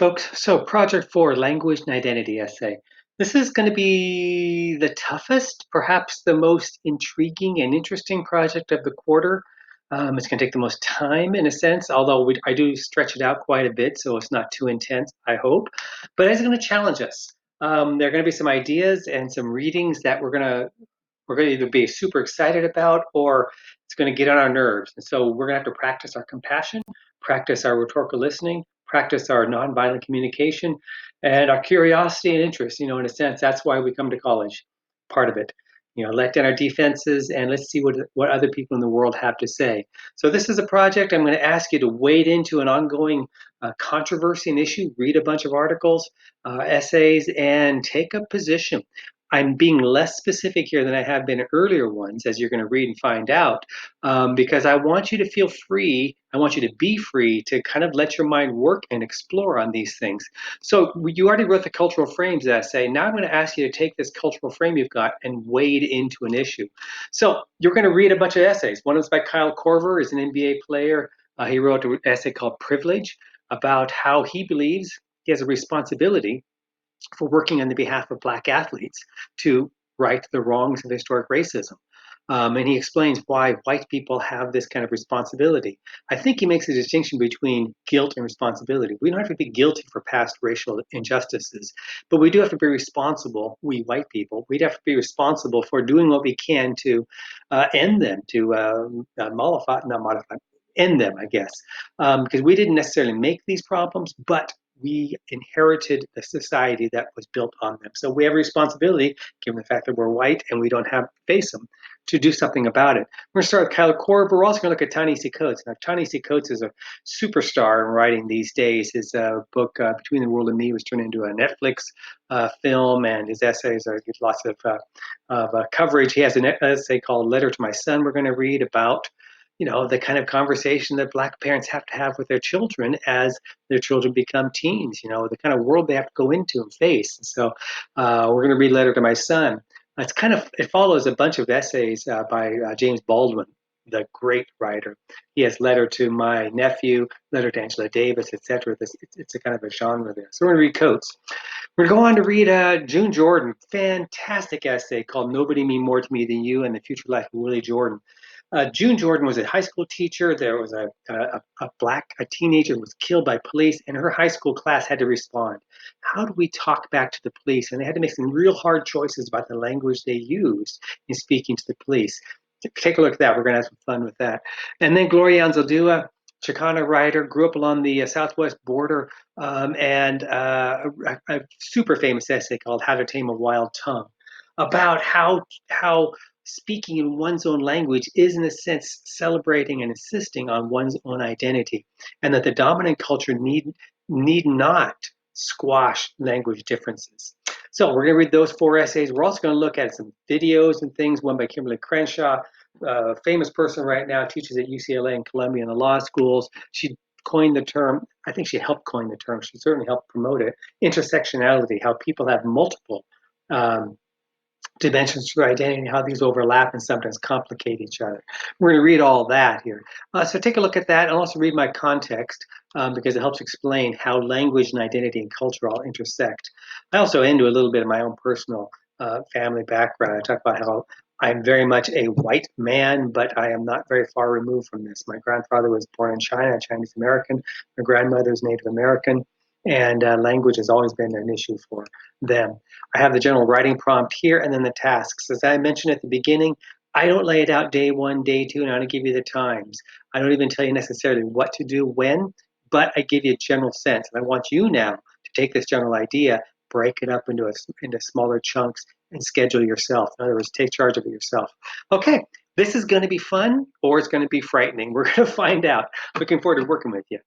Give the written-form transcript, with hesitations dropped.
folks. So, Project 4 Language and Identity Essay. This is going to be the toughest, perhaps the most intriguing and interesting project of the quarter. It's going to take the most time in a sense, although I do stretch it out quite a bit, so it's not too intense, I hope. But it's going to challenge us. There are going to be some ideas and some readings that we're going to either be super excited about or it's going to get on our nerves. And so we're going to have to practice our compassion, practice our rhetorical listening, practice our nonviolent communication, and our curiosity and interest. In a sense, that's why we come to college, part of it. Let down our defenses and let's see what other people in the world have to say. So this is a project I'm going to ask you to wade into an ongoing controversy and issue, read a bunch of articles, essays, and take a position. I'm being less specific here than I have been in earlier ones, as you're going to read and find out, because I want you to feel free. I want you to be free to kind of let your mind work and explore on these things. So you already wrote the cultural frames essay. Now I'm going to ask you to take this cultural frame you've got and wade into an issue. So you're going to read a bunch of essays. One is by Kyle Korver, is an NBA player. He wrote an essay called Privilege about how he believes he has a responsibility for working on the behalf of Black athletes to right the wrongs of historic racism. And he explains why white people have this kind of responsibility. I think he makes a distinction between guilt and responsibility. We don't have to be guilty for past racial injustices, but we do have to be responsible, we white people, we'd have to be responsible for doing what we can to end them, to end them, I guess, because we didn't necessarily make these problems, but we inherited the society that was built on them. So we have a responsibility, given the fact that we're white and we don't have to face them, to do something about it. We're going to start with Kyle Korver. We're also going to look at Ta-Nehisi Coates. Now, Ta-Nehisi Coates is a superstar in writing these days. His book, Between the World and Me, was turned into a Netflix film, and his essays get lots of coverage. He has an essay called Letter to My Son we're going to read about the kind of conversation that Black parents have to have with their children as their children become teens, the kind of world they have to go into and face. So we're going to read Letter to My Son. It follows a bunch of essays by James Baldwin, the great writer. He has Letter to My Nephew, Letter to Angela Davis, etc. It's a kind of a genre there. So we're going to read Coates. We're going to go on to read June Jordan, fantastic essay called Nobody Mean More to Me Than You and the Future Life of Willie Jordan. June Jordan was a high school teacher. There was a teenager was killed by police, and her high school class had to respond. How do we talk back to the police? And they had to make some real hard choices about the language they used in speaking to the police. Take a look at that. We're going to have some fun with that. And then Gloria Anzaldúa, Chicana writer, grew up along the southwest border, and a super famous essay called How to Tame a Wild Tongue about how speaking in one's own language is, in a sense, celebrating and insisting on one's own identity, and that the dominant culture need not squash language differences. So we're going to read those 4 essays. We're also going to look at some videos and things, one by Kimberly Crenshaw, a famous person right now, teaches at UCLA and Columbia in the law schools. She coined the term, I think she helped coin the term, she certainly helped promote it, intersectionality, how people have multiple dimensions to their identity and how these overlap and sometimes complicate each other. We're going to read all that here. So take a look at that and also read my context because it helps explain how language and identity and culture all intersect. I also into a little bit of my own personal family background. I talk about how I'm very much a white man, but I am not very far removed from this. My grandfather was born in China, Chinese American. My grandmother is Native American. And language has always been an issue for them. I have the general writing prompt here and then the tasks. As I mentioned at the beginning, I don't lay it out day 1, day 2, and I don't give you the times. I don't even tell you necessarily what to do when, but I give you a general sense. And I want you now to take this general idea, break it up into smaller chunks, and schedule yourself. In other words, take charge of it yourself. Okay, this is going to be fun or it's going to be frightening. We're going to find out. Looking forward to working with you.